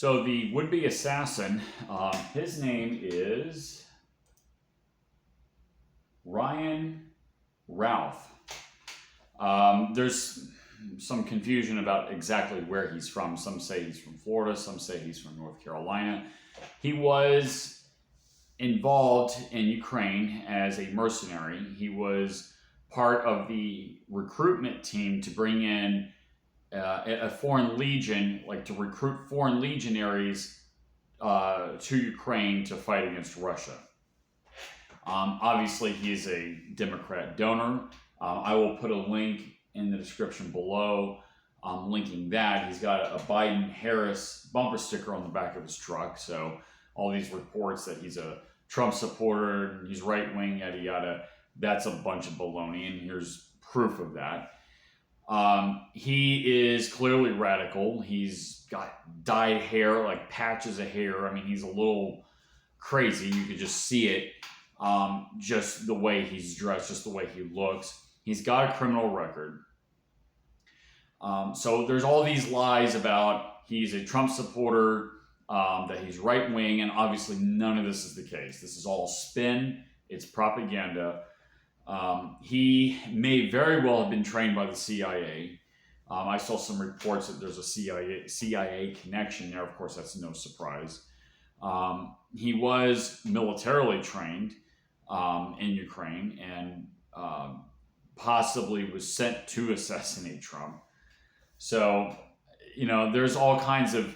So the would-be assassin, his name is Ryan Routh. There's some confusion about exactly where he's from. Some say he's from Florida, some say he's from North Carolina. He was involved in Ukraine as a mercenary. He was part of the recruitment team to bring in a foreign legion, like to recruit foreign legionaries to Ukraine to fight against Russia. Obviously, he is a Democrat donor. I will put a link in the description below. Linking that. He's got a Biden-Harris bumper sticker on the back of his truck. So all these reports that he's a Trump supporter, he's right-wing, yada, yada, that's a bunch of baloney, and here's proof of that. He is clearly radical. He's got dyed hair, like patches of hair. I mean, he's a little crazy. You could just see it. Just the way he's dressed, just the way he looks. He's got a criminal record. So there's all these lies about he's a Trump supporter, that he's right-wing, and obviously none of this is the case. This is all spin. It's propaganda. He may very well have been trained by the CIA. I saw some reports that there's a CIA connection there. Of course, that's no surprise. He was militarily trained in Ukraine and possibly was sent to assassinate Trump. So, there's all kinds of,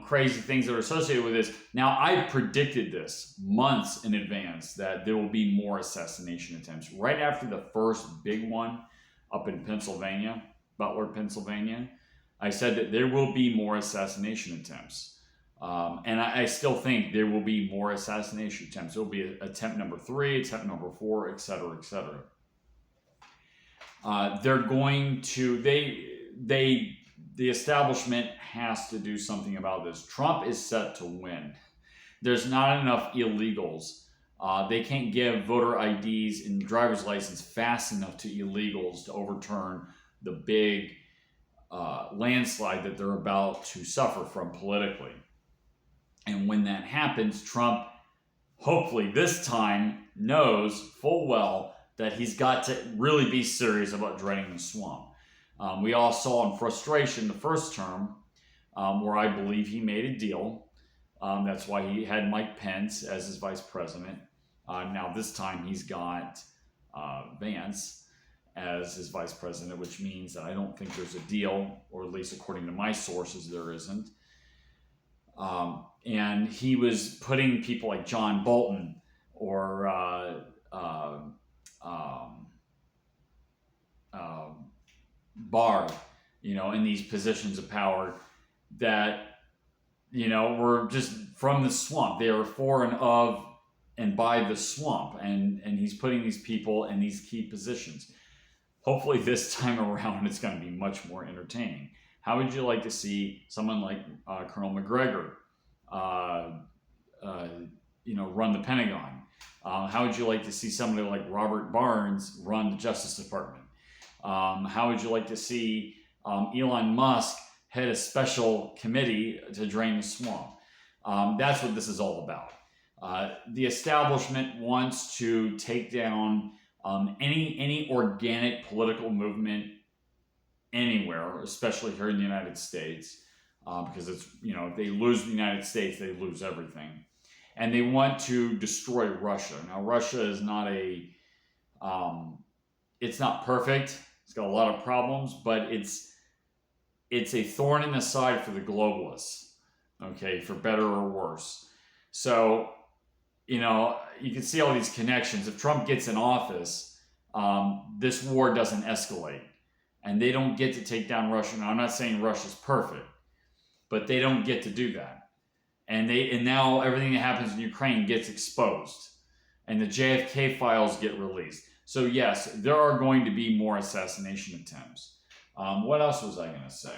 crazy things that are associated with this. Now, I predicted this months in advance that there will be more assassination attempts. Right after the first big one up in Pennsylvania, Butler, Pennsylvania, I said that there will be more assassination attempts. And I still think there will be more assassination attempts. There will be attempt number 3, attempt number 4, et cetera, et cetera. They're going to, the establishment has to do something about this. Trump is set to win. There's not enough illegals. They can't give voter IDs and driver's license fast enough to illegals to overturn the big landslide that they're about to suffer from politically. And when that happens, Trump, hopefully this time, knows full well that he's got to really be serious about draining the swamp. We all saw in frustration the first term where I believe he made a deal. That's why he had Mike Pence as his vice president. Now this time he's got Vance as his vice president, which means that I don't think there's a deal, or at least according to my sources, there isn't. And he was putting people like John Bolton or Barr, in these positions of power that, were just from the swamp. They are for and of and by the swamp. And he's putting these people in these key positions. Hopefully this time around it's going to be much more entertaining. How would you like to see someone like Colonel McGregor, run the Pentagon? How would you like to see somebody like Robert Barnes run the Justice Department? How would you like to see Elon Musk head a special committee to drain the swamp? That's what this is all about. The establishment wants to take down any organic political movement anywhere, especially here in the United States, because it's, if they lose the United States, they lose everything. And they want to destroy Russia. Now, Russia is not it's not perfect. It's got a lot of problems, but it's a thorn in the side for the globalists, okay, for better or worse. So, you can see all these connections. If Trump gets in office, this war doesn't escalate. And they don't get to take down Russia. Now, I'm not saying Russia's perfect, but they don't get to do that. And now everything that happens in Ukraine gets exposed. And the JFK files get released. So yes, there are going to be more assassination attempts. What else was I going to say?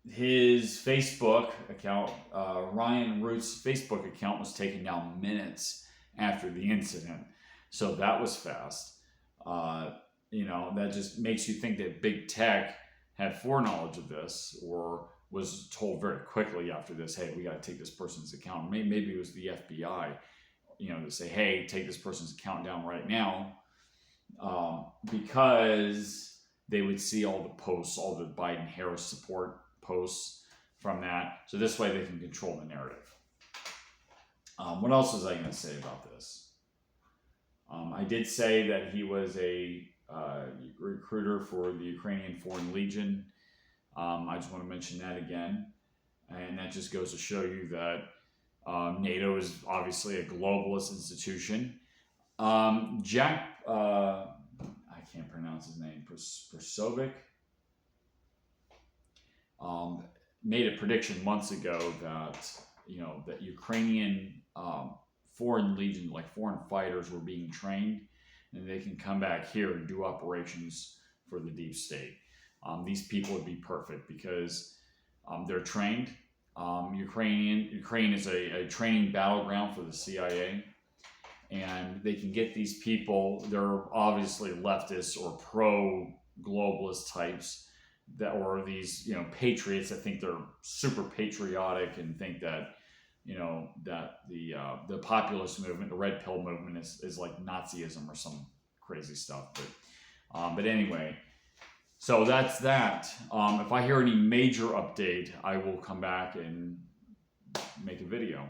His Facebook account, Ryan Root's Facebook account, was taken down minutes after the incident. So that was fast. that just makes you think that big tech had foreknowledge of this, or was told very quickly after this, hey, we got to take this person's account. Maybe it was the FBI, to say, hey, take this person's account down right now, because they would see all the posts, all the Biden-Harris support posts from that. So this way they can control the narrative. What else was I going to say about this? I did say that he was a recruiter for the Ukrainian Foreign Legion. I just want to mention that again. And that just goes to show you that NATO is obviously a globalist institution. Jack, I can't pronounce his name, Persovic, made a prediction months ago that, that Ukrainian foreign legion, like foreign fighters, were being trained, and they can come back here and do operations for the deep state. These people would be perfect because they're trained. Ukraine is a training battleground for the CIA, and they can get these people. They're obviously leftists or pro-globalist types, or these patriots that think they're super patriotic and think that that the populist movement, the red pill movement, is like Nazism or some crazy stuff. But anyway. So that's that. If I hear any major update, I will come back and make a video.